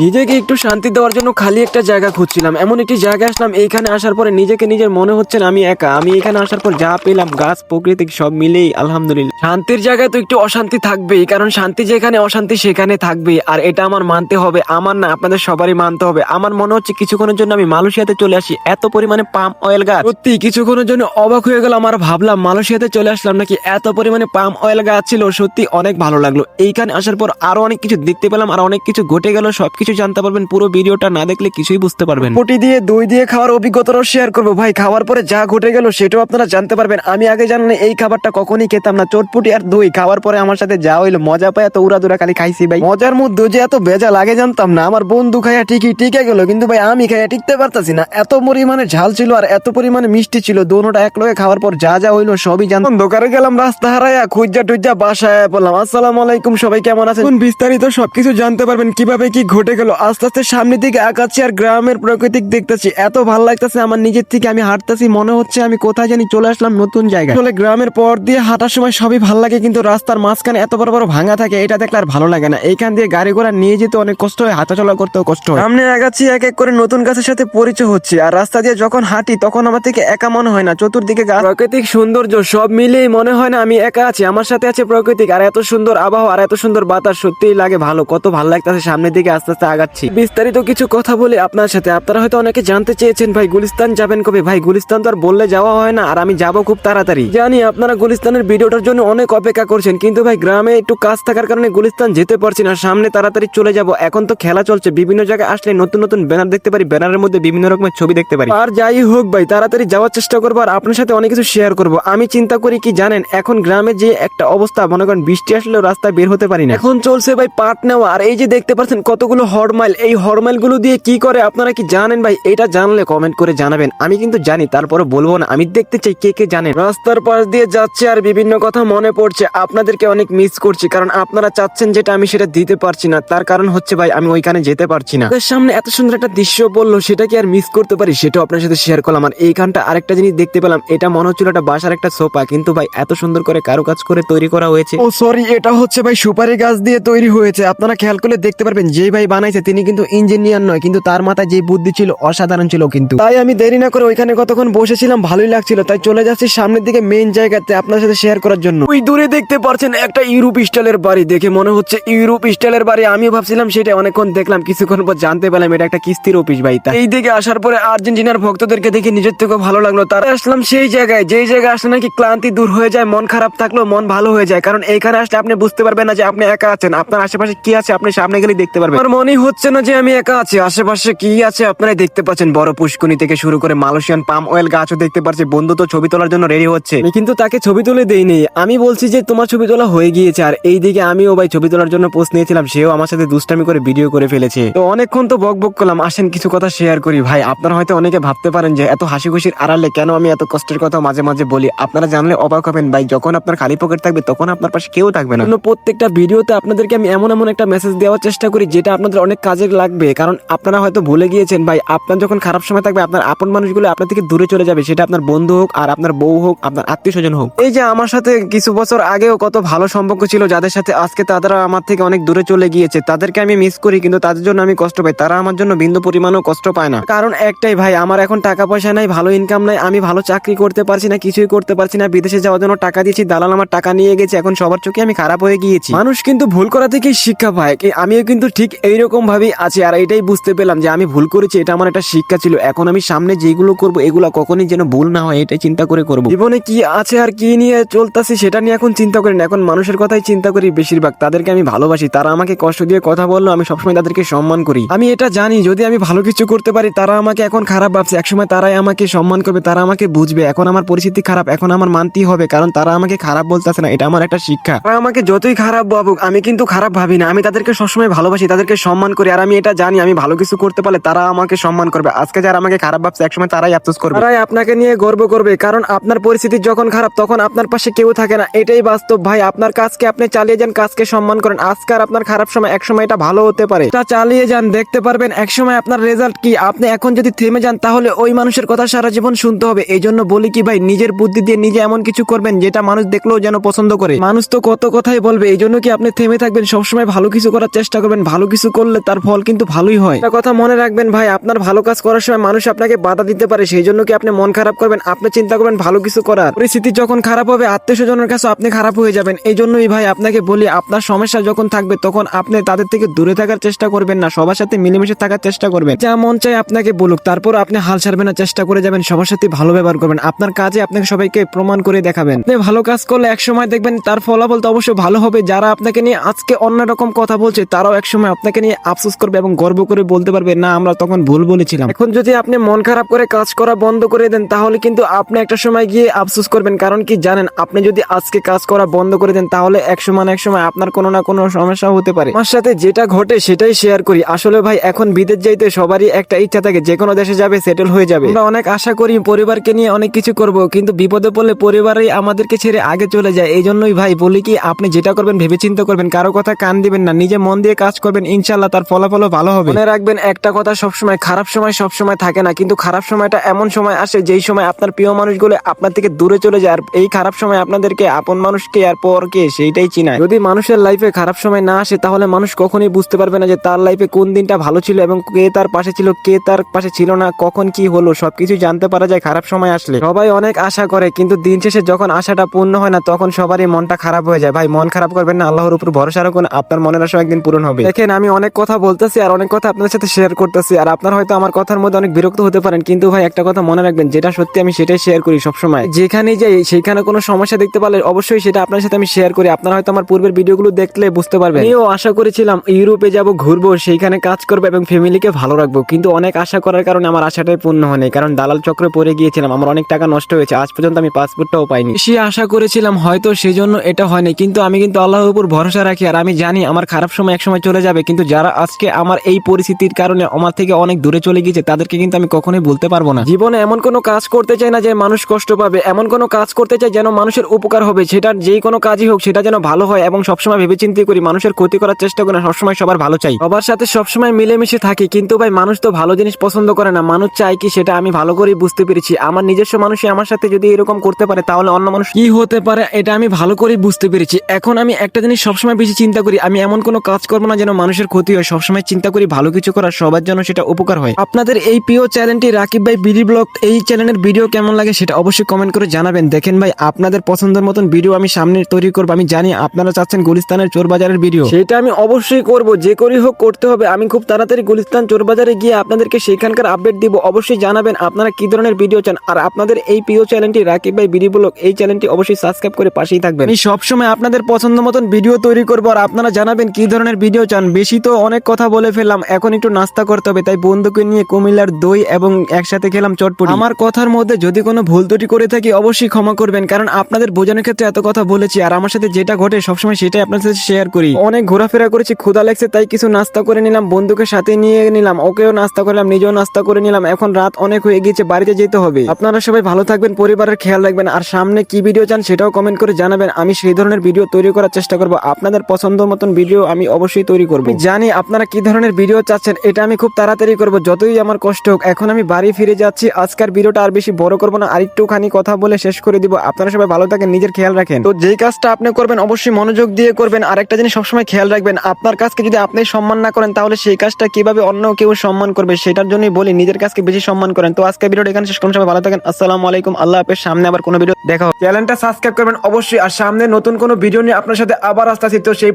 নিজেকে একটু শান্তি দেওয়ার জন্য খালি একটা জায়গা খুঁজছিলাম, এমন একটি জায়গা আসলাম। এইখানে আসার পরে নিজেকে নিজের মনে হচ্ছে না আমি একা। আমি এখানে আসার পর যা পেলাম, গাছ প্রকৃতি সব মিলেই আলহামদুলিল্লাহ। শান্তির জায়গায় তো একটু অশান্তি থাকবেই, কারণ শান্তি যেখানে অশান্তি সেখানে থাকবেই। আর এটা আমার মানতে হবে, আমার না আপনাদের সবারই মানতে হবে। আমার মনে হচ্ছে কিছুক্ষণের জন্য আমি মালয়েশিয়াতে চলে আসি, এত পরিমাণে পাম অয়েল গাছ। সত্যি কিছুক্ষণের জন্য অবাক হয়ে গেলাম আর ভাবলাম মালয়েশিয়াতে চলে আসলাম নাকি, এত পরিমাণে পাম অয়েল গাছ ছিল। সত্যি অনেক ভালো লাগলো। এইখানে আসার পর আরো অনেক কিছু দেখতে পেলাম আর অনেক কিছু ঘটে গেল। সবকিছু জানতে পারবেন, পুরো ভিডিওটা না দেখলে কিছুই বুঝতে পারবেন। পটি দিয়ে দই দিয়ে খাওয়ার অভিজ্ঞতাও শেয়ার করবো ভাই। খাওয়ার পরে যা ঘটে গেল সেটাও আপনারা জানতে পারবেন। আমি আগে জানলে এই খাবারটা কখনই খেতাম না, চটপটি আর দই। খাওয়ার পরে আমার সাথে যা হইলো, মজা পায় এত উড়াদুরা খালি খাইছি ভাই। মজার মধ্যে যে এত বেজা লাগে জানতাম না। আমার বন্ধু খাইয়া ঠিকই টিকে গেল, কিন্তু ভাই আমি খাইয়া টিকতে পারতাছি না। এত পরিমাণে ঝাল ছিল আর এত পরিমাণে মিষ্টি ছিল, দোনোটা এক লগে খাওয়ার পর যা যা হইলো সবই জানতাম। অন্ধকারে গেলাম, রাস্তা হারাইয়া খুঁজা টুজা বাসায় বললাম। আসসালামু আলাইকুম, সবাই কেমন আছেন? বিস্তারিত সবকিছু জানতে পারবেন, কিভাবে কি ঘটে গেল। আস্তে আস্তে সামনের দিকে আগাচ্ছি আর গ্রামের প্রাকৃতিক দেখতেছি, এত ভালো লাগতেছে আমার নিজের থেকে। আমি হাঁটতেছি, মনে হচ্ছে আমি কোথায় জানি চলে আসলাম নতুন জায়গায়। আসলে গ্রামের পর দিয়ে হাঁটার সময় সবই ভালো লাগে, কিন্তু রাস্তার মাঝখানে এত বড় বড় ভাঙা থাকে, এটা দেখলে আর ভালো লাগে না। এইখান দিয়ে গাড়ি ঘোড়া নিয়ে যেতে অনেক কষ্ট হয়, হাঁটাচলা করতেও কষ্ট হয়। সামনে আগাচ্ছি, এক এক করে নতুন গাছের সাথে পরিচয় হচ্ছে। আর রাস্তা দিয়ে যখন হাঁটি তখন আমার থেকে একা মনে হয় না, চতুর্দিকে গাছ, প্রাকৃতিক সৌন্দর্য সব মিলেই মনে হয় না আমি একা আছি। আমার সাথে আছে প্রকৃতিক, আর এত সুন্দর আবহাওয়া আর এত সুন্দর বাতাস, সত্যিই লাগে ভালো। কত ভালো লাগতেছে, সামনের দিকে আস্তে আস্তে আগাচ্ছি। বিস্তারিত কিছু কথা বলি আপনার সাথে। আপনারা হয়তো অনেকে জানতে চেয়েছেন ভাই গুলিস্তান যাবেন কবে। ভাই গুলিস্তান তো আর বললে যাওয়া হয় না, আর আমি যাবো খুব তাড়াতাড়ি। জানি আপনারা গুলিস্তানের ভিডিওটার জন্য অনেক অপেক্ষা করছেন, কিন্তু ভাই গ্রামে একটু কাজ থাকার কারণে গুলিস্তান যেতে পারছি না। সামনে তাড়াতাড়ি চলে যাব। এখন তো খেলা চলছে, বিভিন্ন জায়গায় আসলে নতুন নতুন ব্যানার দেখতে পারি, ব্যানারের মধ্যে বিভিন্ন রকমের ছবি দেখতে পারি। আর যাই হোক ভাই, তাড়াতাড়ি যাওয়ার চেষ্টা করবো আর আপনার সাথে অনেক কিছু শেয়ার করবো। আমি চিন্তা করি কি জানেন, এখন গ্রামে যে একটা অবস্থা, মনে করেন বৃষ্টি আসলেও রাস্তায় বের হতে পারি না। এখন চলছে ভাই পাট নেওয়া, আর এই যে দেখতে পাচ্ছেন কতগুলো হরমাইল, এই হরমাইল গুলো দিয়ে কি করে আপনারা কি জানেন ভাই? এটা জানলে কমেন্ট করে জানাবেন। আমি কিন্তু জানি, তারপরে বলবো না, আমি দেখতে চাই কে কে জানেন। রাস্তার পাশ দিয়ে যাচ্ছে আর বিভিন্ন কথা মনে পড়ছে, আপনাদেরকে অনেক মিস করছি, কারণ আপনারা চাচ্ছেন যেটা আমি সেটা দিতে পারছি না। তার কারণ হচ্ছে ভাই আমি ওইখানে যেতে পারছি না। সামনে এত সুন্দর একটা দৃশ্য বললো, সেটা কি আর মিস করতে পারি? সেটাও আপনার সাথে শেয়ার করলাম। আর এইখানটা আরেকটা জিনিস দেখতে পেলাম, এটা মনে হচ্ছিল একটা বাসার একটা সোফা, কিন্তু ভাই এত সুন্দর করে কারুকাজ করে তৈরি করা হয়েছে। ও সরি, এটা হচ্ছে ভাই সুপারি গাছ দিয়ে তৈরি হয়েছে। আপনারা খেয়াল করলে দেখতে পারবেন, যে ভাই বানাইছে তিনি কিন্তু ইঞ্জিনিয়ার নয়, কিন্তু তার মাথায় যে বুদ্ধি ছিল অসাধারণ ছিল। কিন্তু তাই আমি দেরি না করে ওইখানে কতক্ষণ বসেছিলাম, ভালোই লাগছিল। তাই চলে যাচ্ছি সামনের দিকে মেইন জায়গাতে আপনার সাথে শেয়ার করার জন্য। ওই দূরে দেখতে পাচ্ছেন একটা ইউরোপ স্টাইলের বাড়ি, দেখে মনে হচ্ছে ইউরোপ স্টাইলের বাড়ি। আমিও ভাবছিলাম সেটা, অনেকক্ষণ দেখলাম, কিছুক্ষণ পর জানতে পারলাম এটা একটা কিস্তির অফিস ভাই। এই দিকে আসার পরে আর্জেন্টিনার ভক্তদেরকে দেখে নিজের থেকে ভালো লাগলো। তারা আসলাম সেই জায়গায়, যেই জায়গায় আসলে নাকি ক্লান্তি দূর হয়ে যায়, মন খারাপ থাকলেও মন ভালো হয়ে যায়। কারণ এইখানে আসলে আপনি বুঝতে পারবেন না যে আপনি একা আছেন, আপনার আশেপাশে কি আছে আপনি সামনে গেলে দেখতে পারবেন। আমার মনে হচ্ছে না যে আমি একা আছি, আশেপাশে কি আছে আপনারা দেখতে পাচ্ছেন। বড় পুষ্কনি থেকে শুরু করে মালয়েশিয়ান পাম অয়েল গাছও দেখতে পাচ্ছি। বন্ধু তো ছবি তোলার জন্য রেডি হচ্ছে, কিন্তু তাকে ছবি তুলে দেইনি। আমি বলছি যে তোমার ছবি তোলা হয়ে গিয়েছে। আর এইদিকে আমিও ভাই ছবি তোলার জন্য পোস্ট নিয়েছিলাম, সেও আমার সাথে দুষ্টামি করে ভিডিও করে ফেলেছে। তো অনেকক্ষণ তো বক বক করলাম, আসেন কিছু কথা শেয়ার করি ভাই। আপনারা হয়তো অনেকে ভাবতে পারেন যে এত হাসি খুশির আড়ালে কেন আমি এত কষ্টের কথা মাঝে মাঝে বলি। আপনারা জানলে অবাক হবেন ভাই, যখন আপনার খালি পকেট থাকবে তখন আপনার পাশে কেউ থাকবে না। প্রত্যেকটা ভিডিওতে আপনাদেরকে আমি এমন এমন একটা মেসেজ দেওয়ার চেষ্টা করি যেটা আপনাদের অনেক কাজে লাগবে। কারণ আপনারা হয়তো ভুলে গিয়েছেন ভাই, আপনার যখন খারাপ সময় থাকবে আপনার আপন মানুষগুলো আপনার থেকে দূরে চলে যাবে, সেটা আপনার বন্ধু হোক আর আপনার বউ হোক, আপনার আত্মীয় স্বজন হোক। এই যে আমার সাথে কিছু বছর আগেও কত ভালো সম্পর্ক ছিল যাদের সাথে, আজকে তারা আমার থেকে অনেক দূরে চলে গিয়েছে। তাদেরকে আমি মিস করি, কিন্তু তাদের জন্য আমি কষ্ট পাই। তারা আমার জন্য বিন্দু পরিমাণও কষ্ট পায় না। কারণ একটাই ভাই, আমার এখন টাকা পয়সা নাই, ভালো ইনকাম নাই, আমি ভালো চাকরি করতে পারছি না, কিছুই করতে পারছি না। বিদেশে যাওয়ার জন্য টাকা দিয়েছি, দালাল আমার টাকা নিয়ে গেছে। এখন সবার চোখে আমি খারাপ হয়ে গিয়েছি। মানুষ কিন্তু ভুল করা থেকে শিক্ষা পায়, আমিও কিন্তু ঠিক এইরকম ভাবেই আছি। আর এটাই বুঝতে পেলাম যে আমি ভুল করেছি, এটা আমার একটা শিক্ষা ছিল। এখন আমি সামনে যেগুলো করবো এগুলো কখনই যেন ভুল না হয়, এটাই চিন্তা করে করবো। জীবনে কি আছে আর কি নিয়ে চলতেছি সেটা নিয়ে এখন চিন্তা করি না, এখন মানুষের কথাই চিন্তা করি বেশিরভাগ। তাদেরকে আমি ভালোবাসি, তারা আমাকে কষ্ট দিয়ে কথা বললো, আমি সবসময় তাদেরকে সম্মান করি। আমি এটা জানি যদি আমি ভালো কিছু করতে পারি, তারা আমাকে এখন খারাপ ভাবছে, একসময় তারাই আমাকে সম্মান করবে, তারা আমাকে বুঝবে। এখন আমার পরিস্থিতি খারাপ, এখন আমার মানতেই হবে, কারণ তারা আমাকে খারাপ বলতেছে না, এটা আমার একটা শিক্ষা। তারা আমাকে যতই খারাপ ভাবুক, আমি কিন্তু খারাপ ভাবি না, আমি তাদেরকে সবসময় ভালোবাসি, তাদেরকে সম্মান করি। আর আমি এটা জানি আমি ভালো কিছু করতে পারলে তারা আমাকে সম্মান করবে। আজকে যারা আমাকে খারাপ ভাবছে একসময় তারাই আফসোস করবে, তারাই আপনাকে নিয়ে গর্ব করবে। কারণ আপনার পরিস্থিতি যখন খারাপ তখন আপনার পাশে কেউ থাকে না, এটাই বাস্তব ভাই। আপনার কাজকে আপনি চালিয়ে যান, কাজকে সম্মান করেন। আজকাল আপনার খারাপ সময়, এক সময় এটা ভালো হতে পারে, এটা চালিয়ে যান, দেখতে পারবেন এক সময় আপনার রেজাল্ট কি। আপনি এখন যদি থেমে যান তাহলে ওই মানুষের কথা সারা জীবন শুনতে হবে। এই জন্য বলি কি ভাই, নিজের বুদ্ধি দিয়ে নিজে এমন কিছু করবেন যেটা মানুষ দেখলেও যেন পছন্দ করে। মানুষ তো কত কথাই বলবে, এই জন্য কি আপনি থেমে থাকবেন, সবসময় ভালো কিছু করার চেষ্টা করবেন। ভালো কিছু করলে করলে তার ফল কিন্তু ভালোই হয়। একটা কথা মনে রাখবেন ভাই, আপনার ভালো কাজ করার সময় মানুষ আপনাকে বাধা দিতে পারে, সেই জন্য কি আপনি মন খারাপ করবেন? আপনি চিন্তা করবেন ভালো কিছু করার। পরিস্থিতি যখন খারাপ হবে আত্মীয় স্বজনের কাছে আপনি খারাপ হয়ে যাবেন। এই জন্যই ভাই আপনাকে বলি, আপনার সমস্যা যখন থাকবে তখন আপনি তাদের থেকে দূরে থাকার চেষ্টা করবেন না, সবার সাথে মিলেমিশে থাকার চেষ্টা করবেন। যা মন চাই আপনাকে বলুক, তারপর আপনি হাল ছাড়বেন না, চেষ্টা করে যাবেন, সবার সাথে ভালো ব্যবহার করবেন। আপনার কাজে আপনাকে সবাইকে প্রমাণ করে দেখাবেন। আপনি ভালো কাজ করলে একসময় দেখবেন তার ফলাফল তো অবশ্যই ভালো হবে। যারা আপনাকে নিয়ে আজকে অন্যরকম কথা বলছে তারাও একসময় আপনাকে নিয়ে আফসোস করবে এবং গর্ব করে বলতে পারবে, না আমরা তখন ভুল বলেছিলাম। এখন যদি আপনি মন খারাপ করে কাজ করা বন্ধ করে দেন তাহলে কিন্তু আপনি একটা সময় গিয়ে আফসোস করবেন। কারণ কি জানেন, আপনি যদি আজকে কাজ করা বন্ধ করে দেন তাহলে এক সময় আপনার কোনো না কোনো সমস্যা হতে পারে। আমার সাথে যেটা ঘটে সেটাই শেয়ার করি। আসলে ভাই এখন বিদেশ যাইতে সবারই একটা ইচ্ছা থাকে, যে কোনো দেশে যাবে, সেটেল হয়ে যাবে। আমরা অনেক আশা করি পরিবারকে নিয়ে অনেক কিছু করব, কিন্তু বিপদে পড়লে পরিবারই আমাদেরকে ছেড়ে আগে চলে যায়। এই জন্যই ভাই বলি কি, আপনি যেটা করবেন ভেবে চিন্তা করবেন, কারো কথা কান দিবেন না, নিজে মন দিয়ে কাজ করবেন, ইনশাল্লাহ তার ফলাফলও ভালো হবে। মনে রাখবেন একটা কথা, সবসময় খারাপ সময় সবসময় থাকে না, কিন্তু খারাপ সময়টা এমন সময় আসে যেই সময় আপনার প্রিয় মানুষগুলো আপনার থেকে দূরে চলে যায়। আর এই খারাপ সময় আপনাদেরকে আপন মানুষকে আর পরকে সেইটাই চিনায়। যদি মানুষের লাইফে খারাপ সময় না আসে তাহলে মানুষ কখনোই বুঝতে পারবে না যে তার লাইফে কোন দিনটা ভালো ছিল এবং কে তার পাশে ছিল, কে তার পাশে ছিল না, কখন কি হলো সবকিছু জানতে পারা যায় খারাপ সময় আসলে। সবাই অনেক আশা করে, কিন্তু দিন শেষে যখন আশাটা পূর্ণ হয় না তখন সবারই মনটা খারাপ হয়ে যায়। ভাই মন খারাপ করবেন না, আল্লাহর উপর ভরসা রাখুন, আপনার মনের আশা একদিন পূরণ হবে। দেখেন আমি অনেক কথা বলতেছি আর অনেক কথা আপনাদের সাথে শেয়ার করতেছি, আর আপনার হয়তো আমার কথার মধ্যে অনেক বিরক্ত হতে পারেন, কিন্তু ভাই একটা কথা মনে রাখবেন, যেটা সত্যি আমি সেটাই শেয়ার করি সবসময়। যেখানে যাই সেখানে কোনো সমস্যা দেখতে পারলে অবশ্যই সেটা আপনার সাথে আমি শেয়ার করি। আপনারা হয়তো আমার পূর্বের ভিডিওগুলো দেখলে বুঝতে পারবেন। আমিও আশা করেছিলাম ইউরোপে যাব, ঘুরবো, সেইখানে কাজ করবো এবং ফ্যামিলিকে ভালো রাখবো, কিন্তু অনেক আশা করার কারণে আমার আশাটাই পূর্ণ হয়নি। কারণ দালাল চক্রে পড়ে গিয়েছিলাম, আমার অনেক টাকা নষ্ট হয়েছে, আজ পর্যন্ত আমি পাসপোর্টটাও পাইনি। সে আশা করেছিলাম হয়তো সেজন্য এটা হয়নি, কিন্তু আমি কিন্তু আল্লাহর উপর ভরসা রাখি আর আমি জানি আমার খারাপ সময় একসময় চলে যাবে। কিন্তু যারা আজকে আমার এই পরিস্থিতির কারণে আমার থেকে অনেক দূরে চলে গিয়েছে তাদেরকে কিন্তু আমি কখনোই ভুলতে পারবো না। জীবনে এমন কোনো কাজ করতে চাই না যে মানুষ কষ্ট পাবে, এমন কোনো কাজ করতে চাই যেন মানুষের উপকার হবে। সেটা যেই কোনো কাজই হোক সেটা যেন ভালো হয় এবং সবসময় ভেবে চিন্তে করি, মানুষের ক্ষতি করার চেষ্টা করি না, সবসময় সবার ভালো চাই, সবার সাথে সবসময় মিলেমিশে থাকি। কিন্তু ভাই মানুষ তো ভালো জিনিস পছন্দ করে না, মানুষ চাই কি সেটা আমি ভালো করেই বুঝতে পেরেছি। আমার নিজস্ব মানুষই আমার সাথে যদি এরকম করতে পারে তাহলে অন্য মানুষ কি হতে পারে এটা আমি ভালো করেই বুঝতে পেরেছি। এখন আমি একটা জিনিস সবসময় বেশি চিন্তা করি, আমি এমন কোনো কাজ করবো না যেন মানুষের ক্ষতি হয়, সবসময় চিন্তা করি ভালো কিছু করার, সবার জন্য সেটা উপকার হয়। আপনাদের এই প্রিয় চ্যানেলটি রাকিব ভাই বিডি ব্লগ, এই চ্যানেলের ভিডিও কেমন লাগে সেটা অবশ্যই কমেন্ট করে জানাবেন। দেখেন ভাই আপনাদের পছন্দের মতন ভিডিও আমি সামনে তৈরি করবো। আমি জানি আপনারা চাচ্ছেন গুলিস্তানের চোরবাজারের ভিডিও, সেটা আমি অবশ্যই করব, যে করেই হোক করতে হবে। আমি খুব তাড়াতাড়ি গুলিস্তান চোরবাজারে গিয়ে আপনাদেরকে সেখানকার আপডেট দিব। অবশ্যই জানাবেন আপনারা কি ধরনের ভিডিও চান। আর আপনাদের এই প্রিয় চ্যানেলটি রাকিব ভাই বিডি ব্লগ, এই চ্যানেলটি অবশ্যই সাবস্ক্রাইব করে পাশেই থাকবেন। আমি সবসময় আপনাদের পছন্দ মতন ভিডিও তৈরি করবো আর আপনারা জানাবেন কি ধরনের ভিডিও চান। বেশি তো অনেক কথা বলে ফেললাম, এখন একটু নাস্তা করতে হবে, তাই বন্ধুকে নিয়ে কুমিল্লার দই এবং একসাথে খেলাম চটপটি। আমার কথার মধ্যে যদি কোনো ভুল ত্রুটি করে থাকি অবশ্যই ক্ষমা করবেন, কারণ আপনাদের বোঝানোর ক্ষেত্রে এত কথা বলেছি আর আমার সাথে যেটা ঘটে সবসময় সেটাই আপনাদের সাথে শেয়ার করি। অনেক ঘোরাফেরা করেছি, ক্ষুধা লাগছে তাই কিছু নাস্তা করে নিলাম, বন্ধুকে সাথে নিয়ে নিলাম, ওকেও নাস্তা করলাম, নিজেও নাস্তা করে নিলাম। এখন রাত অনেক হয়ে গিয়েছে, বাড়িতে যেতে হবে। আপনারা সবাই ভালো থাকবেন, পরিবারের খেয়াল রাখবেন, আর সামনে কি ভিডিও চান সেটাও কমেন্ট করে জানাবেন। আমি সেই ধরনের ভিডিও তৈরি করার চেষ্টা করব, আপনাদের পছন্দ মতন ভিডিও আমি অবশ্যই তৈরি করব। জানি আপনারা কি ধরনের ভিডিও চাচ্ছেন, এটা আমি খুব তাড়াতাড়ি করব যতই আমার কষ্ট হোক। এখন আমি বাড়ি ফিরে যাচ্ছি, আজকের ভিডিওটা আর বেশি বড় করব না, আরেকটুখানি কথা বলে শেষ করে দিব। আপনারা সবাই ভালো থাকেন, নিজের খেয়াল রাখেন। তো যেই কাজটা আপনি করবেন অবশ্যই মনোযোগ দিয়ে করবেন, আর একটা জিনিস সবসময় খেয়াল রাখবেন, আপনার কাজকে যদি আপনি সম্মান না করেন তাহলে সেই কাজটা কিভাবে অন্য কেউ সম্মান করবে, সেটার জন্যই বলি নিজের কাজকে বেশি সম্মান করেন। তো আজকে ভিডিওটা এখানে শেষ করুন, সবাই ভালো থাকেন, আসসালামু আলাইকুম, আল্লাহ হাফেজ। সামনে আবার কোনো ভিডিও দেখা হবে, চ্যানেলটা সাবস্ক্রাইব করবেন অবশ্যই, আর সামনে নতুন কোনো ভিডিও নিয়ে আপনার সাথে আবার আসতেছি। তো সেই